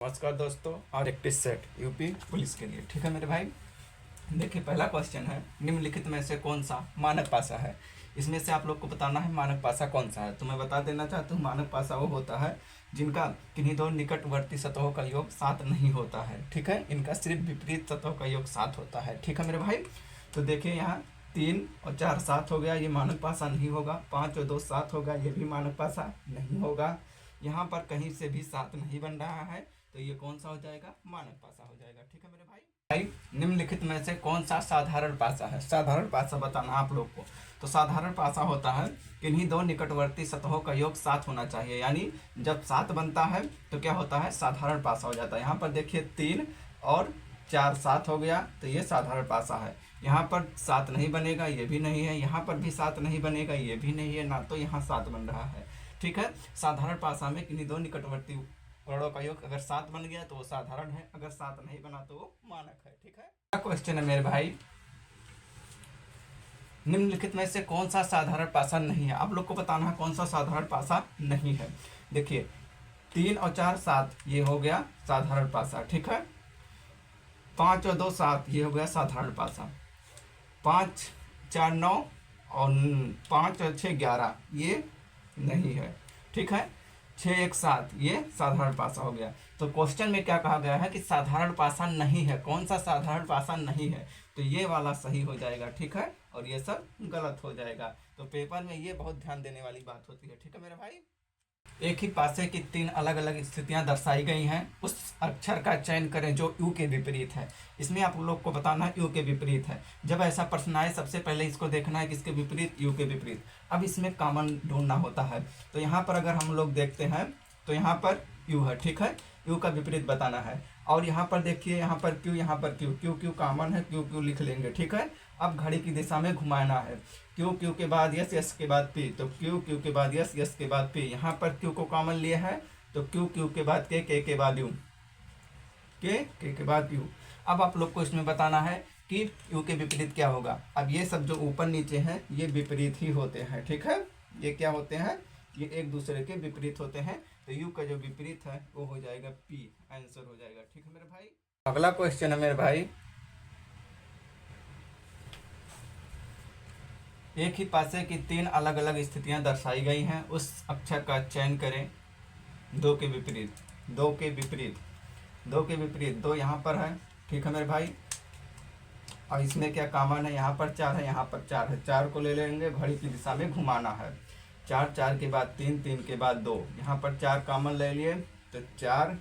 नमस्कार दोस्तों और एक टेस्ट सेट यूपी पुलिस के लिए। ठीक है मेरे भाई, देखिए पहला क्वेश्चन है, निम्नलिखित में से कौन सा मानक पासा है। इसमें से आप लोग को बताना है मानक पासा कौन सा है। तो मैं बता देना चाहता हूँ, मानक पासा वो होता है जिनका किन्हीं दो निकटवर्ती सतहों का योग 7 नहीं होता है। ठीक है, इनका सिर्फ विपरीत सतहों का योग 7 होता है। ठीक है मेरे भाई, तो देखिए यहाँ 3 और 4 7 हो गया, ये मानक पासा नहीं होगा। 5 और 2 7 होगा, ये भी मानक पासा नहीं होगा। यहाँ पर कहीं से भी 7 नहीं बन रहा है, तो ये कौन सा हो जाएगा, मानक पासा हो जाएगा। ठीक है मेरे भाई, निम्नलिखित में से कौन सा साधारण पासा है। साधारण पासा बताना आप लोग को। तो साधारण पासा होता है किन्हीं दो निकटवर्ती सतहों का योग 7 होना चाहिए, यानी जब 7 बनता है तो क्या होता है, साधारण पासा हो जाता है। यहाँ पर देखिए 3 और 4 7 हो गया, तो ये साधारण पासा है। यहाँ पर 7 नहीं बनेगा, ये भी नहीं है। यहाँ पर भी 7 नहीं बनेगा, ये भी नहीं है ना, तो यहाँ 7 बन रहा है। ठीक है, साधारण पासा में किन्हीं दो निकटवर्ती वर्णों का योग अगर 7 बन गया तो वो साधारण है, अगर 7 नहीं बना तो वो मानक है। ठीक है, अगला क्वेश्चन है मेरे भाई, निम्नलिखित में से कौन सा साधारण पासा नहीं है। आप लोग को बताना है कौन सा साधारण पासा नहीं है। देखिए 3 और 4 7 ये हो गया साधारण पासा। ठीक है, 5 और 2 7 ये हो गया साधारण पासा। 5 4 9 और 5 और 6 11 ये नहीं है। ठीक है, 6 1 7 ये साधारण पासा हो गया। तो क्वेश्चन में क्या कहा गया है कि साधारण पासा नहीं है। कौन सा साधारण पासा नहीं है, तो ये वाला सही हो जाएगा। ठीक है, और ये सब गलत हो जाएगा। तो पेपर में ये बहुत ध्यान देने वाली बात होती है। ठीक है मेरे भाई, एक ही पासे की 3 अलग अलग स्थितियां दर्शाई गई हैं। उस अक्षर का चयन करें जो यू के विपरीत है। इसमें आप लोग को बताना है यू के विपरीत है। जब ऐसा प्रश्न आए सबसे पहले इसको देखना है किसके विपरीत, यू के विपरीत। अब इसमें कॉमन ढूंढना होता है। तो यहाँ पर अगर हम लोग देखते हैं तो यहाँ पर यू है। ठीक है, यू का विपरीत बताना है। और यहाँ पर देखिए, यहाँ पर क्यू, यहाँ पर क्यू, क्यू क्यू कॉमन है, क्यू क्यू लिख लेंगे। ठीक है, अब घड़ी की दिशा में घुमाना है। क्यू क्यू के बाद यस, यस के बाद पी, तो क्यू क्यू के बाद यस, यस के बाद पी। यहाँ पर क्यू को कॉमन लिए है तो क्यू क्यू के बाद के बाद यू, के बाद यू। अब आप लोग को इसमें बताना है कि यू के विपरीत क्या होगा। अब ये सब जो ऊपर नीचे हैं ये विपरीत ही होते हैं। ठीक है, ये क्या होते हैं, ये एक दूसरे के विपरीत होते हैं। तो यू का जो विपरीत है वो हो जाएगा पी, आंसर हो जाएगा। ठीक है मेरे भाई, अगला क्वेश्चन है मेरे भाई, एक ही पासे की 3 अलग अलग स्थितियां दर्शाई गई हैं। उस अक्षर का चयन करें दो के विपरीत, दो के विपरीत, दो के विपरीत। दो यहाँ पर है। ठीक है मेरे भाई, और इसमें क्या कॉमन है, यहाँ पर 4 है, यहाँ पर 4 है। 4 को ले लेंगे, घड़ी की दिशा में घुमाना है। 4 4 के बाद 3, 3 के बाद 2, यहाँ पर 4 कॉमन ले लिए तो 4,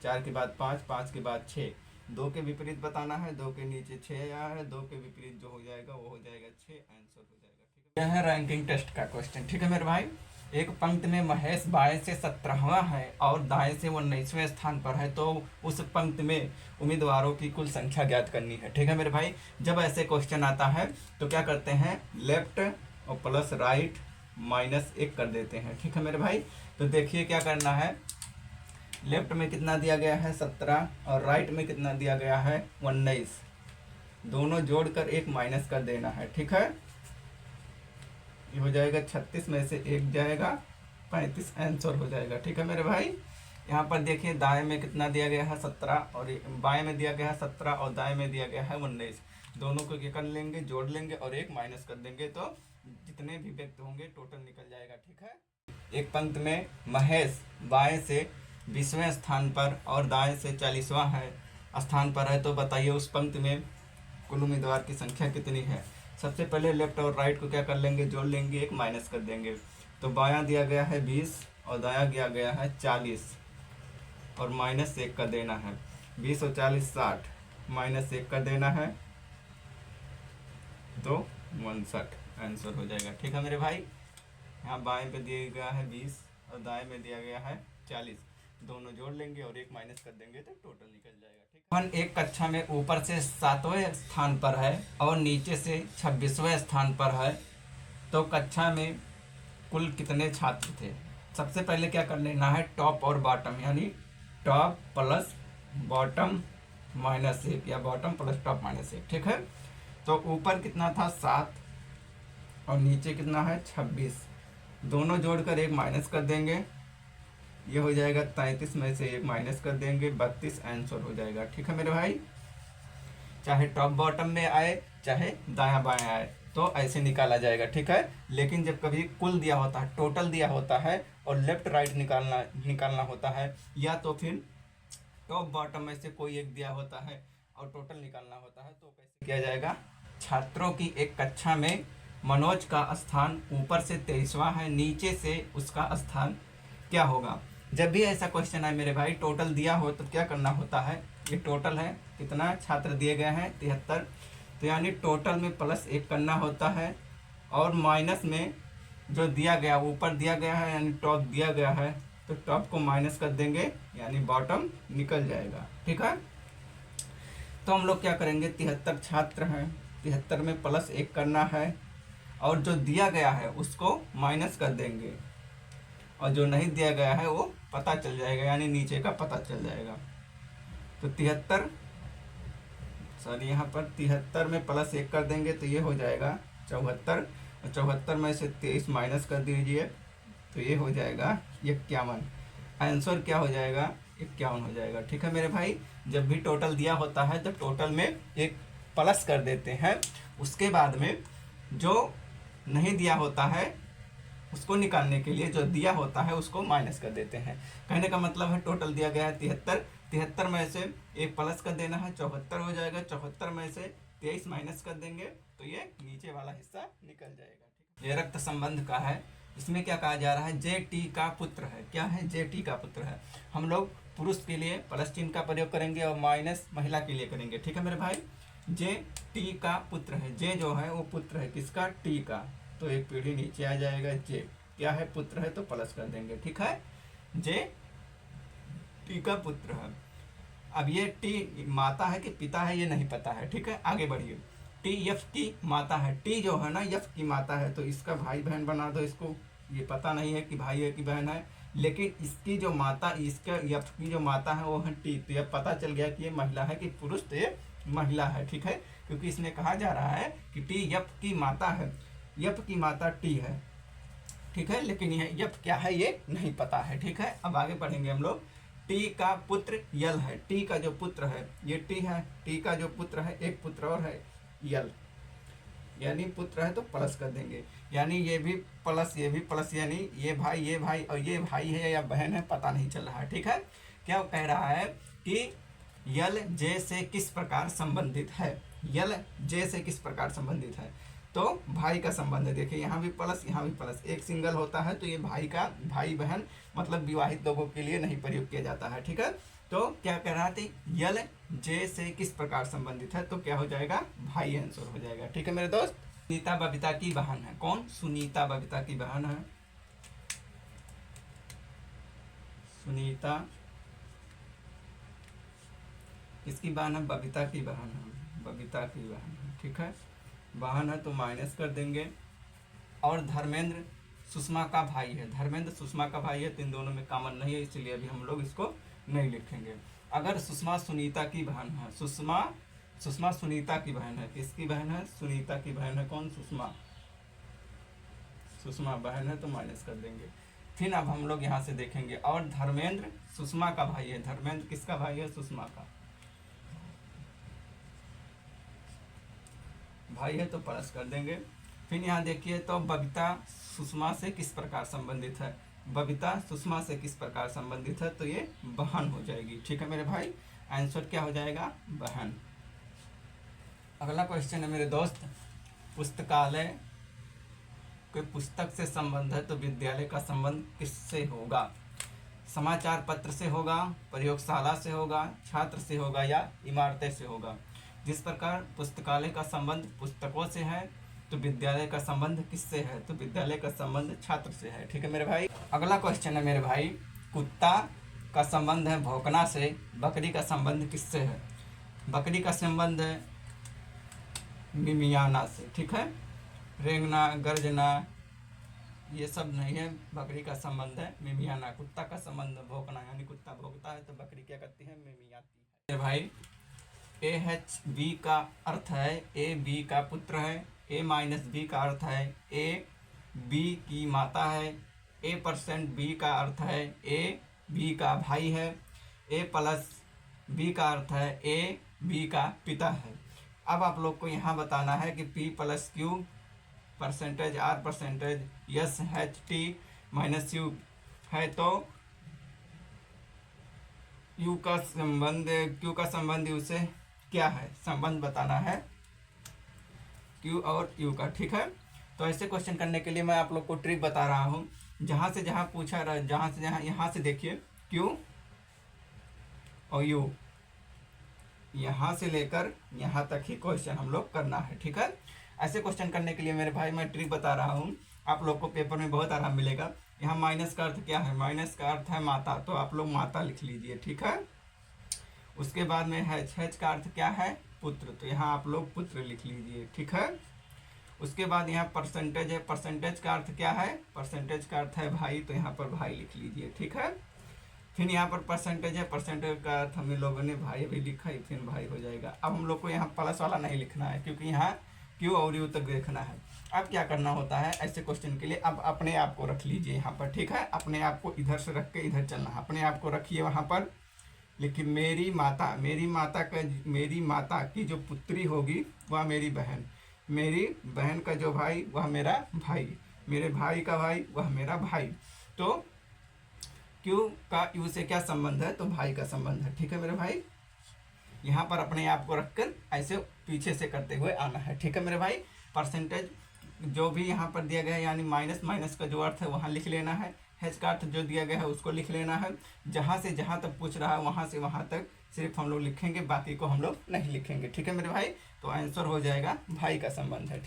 4 के बाद 5, 5 के बाद 6। 2 के विपरीत बताना है, 2 के नीचे 6 आया है, 2 के विपरीत जो हो जाएगा वो हो जाएगा 6, आंसर हो जाएगा। ठीक है, यह है रैंकिंग टेस्ट का क्वेश्चन। ठीक है मेरे भाई, एक पंक्ति में महेश बाएं से 17वां है और दाएं से 19वें स्थान पर है, तो उस पंक्ति में उम्मीदवारों की कुल संख्या ज्ञात करनी है। ठीक है मेरे भाई, जब ऐसे क्वेश्चन आता है तो क्या करते हैं, लेफ्ट और प्लस राइट -1 कर देते हैं। ठीक है मेरे भाई, तो देखिए क्या करना है, लेफ्ट में कितना दिया गया है 17 और राइट में कितना दिया गया है 19, दोनों जोड़कर 1 माइनस कर देना है। ठीक है, ये हो जाएगा 36 में से 1 जाएगा 35, आंसर हो जाएगा। ठीक है मेरे भाई, यहाँ पर देखिए दाएं में कितना दिया गया है 17 और बाएं में दिया गया है 17 और दाएं में दिया गया है 19। दोनों को क्या कर लेंगे, जोड़ लेंगे और 1 माइनस कर देंगे, तो जितने भी व्यक्त होंगे टोटल निकल जाएगा। ठीक है, एक पंक्ति में महेश बाएं से 20वें स्थान पर और दाएं से 40वां है स्थान पर है, तो बताइए उस पंक्ति में कुल उम्मीदवार की संख्या कितनी है। सबसे पहले लेफ्ट और राइट को क्या कर लेंगे, जोड़ लेंगे, 1 माइनस कर देंगे। तो बायां दिया गया है 20 और दायां दिया गया है 40 और -1 कर देना है। 20 और 40 60, -1 कर देना है तो 59, आंसर हो जाएगा। ठीक है मेरे भाई, यहाँ बाएं पे दिया गया है 20 और दाएं में दिया गया है 40, दोनों जोड़ लेंगे और 1 माइनस कर देंगे तो टोटल निकल जाएगा। ठीक है, एक कक्षा में ऊपर से 7वें स्थान पर है और नीचे से 26वें स्थान पर है, तो कक्षा में कुल कितने छात्र थे। सबसे पहले क्या कर लेना है, टॉप और बॉटम, यानी टॉप प्लस बॉटम -1 या बॉटम प्लस टॉप -1। ठीक है, तो ऊपर कितना था 7 और नीचे कितना है 26, दोनों जोड़कर 1 माइनस कर देंगे ये हो जाएगा 33 में से 1 माइनस कर देंगे, 32 आंसर हो जाएगा। ठीक है मेरे भाई, चाहे टॉप बॉटम में आए चाहे दायां बायां आए तो ऐसे निकाला जाएगा। ठीक है, लेकिन जब कभी कुल दिया होता है, टोटल दिया होता है और लेफ्ट राइट निकालना होता है, या तो फिर टॉप बॉटम में से कोई एक दिया होता है और टोटल निकालना होता है, तो कैसे किया जाएगा। छात्रों की एक कक्षा में मनोज का स्थान ऊपर से 23वां है, नीचे से उसका स्थान क्या होगा। जब भी ऐसा क्वेश्चन है मेरे भाई, टोटल दिया हो तो क्या करना होता है, ये टोटल है, कितना छात्र दिए गए हैं 73, तो यानी टोटल में +1 करना होता है और माइनस में जो दिया गया ऊपर दिया गया है यानी टॉप दिया गया है तो टॉप को माइनस कर देंगे यानी बॉटम निकल जाएगा। ठीक है, तो हम लोग क्या करेंगे, 73 छात्र हैं, 73 में +1 करना है और जो दिया गया है उसको माइनस कर देंगे और जो नहीं दिया गया है वो पता चल जाएगा यानी नीचे का पता चल जाएगा। तो 73 सॉरी यहाँ पर 73 में +1 कर देंगे तो ये हो जाएगा 74 और 74 में से 23 माइनस कर दीजिए तो ये हो जाएगा 51। आंसर क्या हो जाएगा, 51 हो जाएगा। ठीक है मेरे भाई, जब भी टोटल दिया होता है तो टोटल में एक प्लस कर देते हैं, उसके बाद में जो नहीं दिया होता है उसको निकालने के लिए जो दिया होता है उसको माइनस कर देते हैं। कहने का मतलब है टोटल दिया गया है 73, 73 में से एक प्लस कर देना है 74 हो जाएगा, 74 में से 23 माइनस कर देंगे तो ये नीचे वाला हिस्सा निकल जाएगा। ये रक्त संबंध का है, इसमें क्या कहा जा रहा है, जे टी का पुत्र है। क्या है, जे टी का पुत्र है। हम लोग पुरुष के लिए प्लस चिन्ह का प्रयोग करेंगे और माइनस महिला के लिए करेंगे। ठीक है मेरे भाई, जे टी का पुत्र है, जे जो है वो पुत्र है किसका, टी का, तो एक पीढ़ी नीचे आ जाएगा। जे क्या है, पुत्र है तो प्लस कर देंगे। ठीक है, जे टी का पुत्र है। अब ये टी माता है कि पिता है ये नहीं पता है। ठीक है, आगे बढ़िए। टी एफ की माता है, टी जो है ना एफ की माता है तो इसका भाई बहन बना दो इसको, ये पता नहीं है कि भाई है कि बहन है, लेकिन इसकी जो माता, इसका एफ की जो माता है वो है टी, तो यह पता चल गया कि ये महिला है कि पुरुष, तो ये महिला है। ठीक है, क्योंकि इसमें कहा जा रहा है कि टी एफ की माता है, एफ की माता टी है। ठीक है, लेकिन यह एफ क्या है ये नहीं पता है। ठीक है, अब आगे बढ़ेंगे हम लोग। टी का पुत्र यल है, टी का जो पुत्र है ये टी है, टी का जो पुत्र है एक पुत्र और है यल, यानी पुत्र है तो प्लस कर देंगे, यानी ये भी प्लस ये भी प्लस, यानी ये भाई और ये भाई है या बहन है पता नहीं चल रहा है। ठीक है, क्या कह रहा है कि यल जे से किस प्रकार संबंधित है, यल जे से किस प्रकार संबंधित है, तो भाई का संबंध है। देखिए यहाँ भी प्लस यहाँ भी प्लस, एक सिंगल होता है तो ये भाई का, भाई बहन मतलब विवाहित लोगों के लिए नहीं प्रयोग किया जाता है। ठीक है, तो क्या कह रहा था, यल जे से किस प्रकार संबंधित है, तो क्या हो जाएगा, भाई आंसर हो जाएगा। ठीक है मेरे दोस्त, सुनीता बबीता की बहन है। कौन, सुनीता बबीता की बहन है, सुनीता किसकी बहन है, बबीता की बहन है, बबीता की बहन है। ठीक है, बहन है तो माइनस कर देंगे। और धर्मेंद्र सुषमा का भाई है, धर्मेंद्र सुषमा का भाई है, तो इन दोनों में कॉमन नहीं है इसलिए अभी हम लोग इसको नहीं लिखेंगे। अगर सुषमा सुनीता की बहन है, सुषमा सुनीता की बहन है, किसकी बहन है, सुनीता की बहन है। कौन, सुषमा बहन है तो माइनस कर देंगे। फिर अब हम लोग यहाँ से देखेंगे, और धर्मेंद्र सुषमा का भाई है, धर्मेंद्र किसका भाई है, सुषमा का भाई है तो प्लस कर देंगे। फिर यहाँ देखिए, तो बबीता सुषमा से किस प्रकार संबंधित है, बबीता सुषमा से किस प्रकार संबंधित है, तो ये बहन हो जाएगी। ठीक है मेरे भाई, आंसर क्या हो जाएगा, बहन। अगला क्वेश्चन है मेरे दोस्त, पुस्तकालय के पुस्तक से संबंध है तो विद्यालय का संबंध किससे होगा, समाचार पत्र से होगा, प्रयोगशाला से होगा, छात्र से होगा या इमारतें से होगा। जिस प्रकार पुस्तकालय का संबंध पुस्तकों से है तो विद्यालय का संबंध किससे है, तो विद्यालय का संबंध छात्र से है। ठीक है मेरे भाई, अगला क्वेश्चन है मेरे भाई, कुत्ता का संबंध है भौंकना से, बकरी का संबंध किससे है, बकरी का संबंध है मिमियाना से। ठीक है, रेंगना गर्जना ये सब नहीं है, बकरी का संबंध है मिमियाना। कुत्ता का संबंध भौंकना, यानी कुत्ता भौंकता है तो बकरी क्या करती है, मिमियाती है। भाई एच बी का अर्थ है ए बी का पुत्र है, ए माइनस बी का अर्थ है ए बी की माता है, ए% बी का अर्थ है ए बी का भाई है। ए प्लस बी का अर्थ है ए बी का पिता है। अब आप लोग को यहाँ बताना है कि P plus Q percentage R percentage S H T minus U है, तो यू का संबंध क्यू का संबंध यू से क्या है, संबंध बताना है क्यू और यू का। ठीक है, तो ऐसे क्वेश्चन करने के लिए मैं आप लोग को ट्रिक बता रहा हूँ। जहाँ से जहाँ पूछा रहा, जहाँ से जहाँ, यहाँ से देखिए क्यू और यू, यहाँ से लेकर यहाँ तक ही क्वेश्चन हम लोग करना है। ठीक है, ऐसे क्वेश्चन करने के लिए मेरे भाई मैं ट्रिक बता रहा हूँ, आप लोग को पेपर में बहुत आराम मिलेगा। यहाँ माइनस का अर्थ क्या है, माइनस का अर्थ है माता, तो आप लोग माता लिख लीजिए। ठीक है, उसके बाद में हैच का अर्थ क्या है, पुत्र, तो यहाँ आप लोग पुत्र लिख लीजिए। ठीक है, उसके बाद यहाँ परसेंटेज है, परसेंटेज का अर्थ क्या है, परसेंटेज का अर्थ है भाई, तो यहाँ पर भाई लिख लीजिए। ठीक है, फिर यहाँ पर परसेंटेज है, परसेंटेज का अर्थ हम लोगों ने भाई भी लिखा है, फिर भाई हो जाएगा। अब हम लोग को यहाँ प्लस वाला नहीं लिखना है, क्योंकि यहाँ क्यू और यू तक देखना है। अब क्या करना होता है ऐसे क्वेश्चन के लिए, अब अपने आप को रख लीजिए यहाँ पर। ठीक है, अपने आप को इधर से रख के इधर चलना है, अपने आप को रखिए वहाँ पर, लिखिए मेरी माता, मेरी माता की जो पुत्री होगी वह मेरी बहन, मेरी बहन का जो भाई वह मेरा भाई, मेरे भाई का भाई वह मेरा भाई। तो क्यू का यू से क्या संबंध है, तो भाई का संबंध है। ठीक है मेरे भाई, यहाँ पर अपने आप को रखकर ऐसे पीछे से करते हुए आना है। ठीक है मेरे भाई, परसेंटेज जो भी यहाँ पर दिया गया है, यानी माइनस, माइनस का जो अर्थ है वहाँ लिख लेना है, हैच का अर्थ जो दिया गया है उसको लिख लेना है। जहाँ से जहाँ तक पूछ रहा है वहाँ से वहाँ तक सिर्फ हम लोग लिखेंगे, बाकी को हम लोग नहीं लिखेंगे। ठीक है मेरे भाई, तो आंसर हो जाएगा भाई का संबंध है।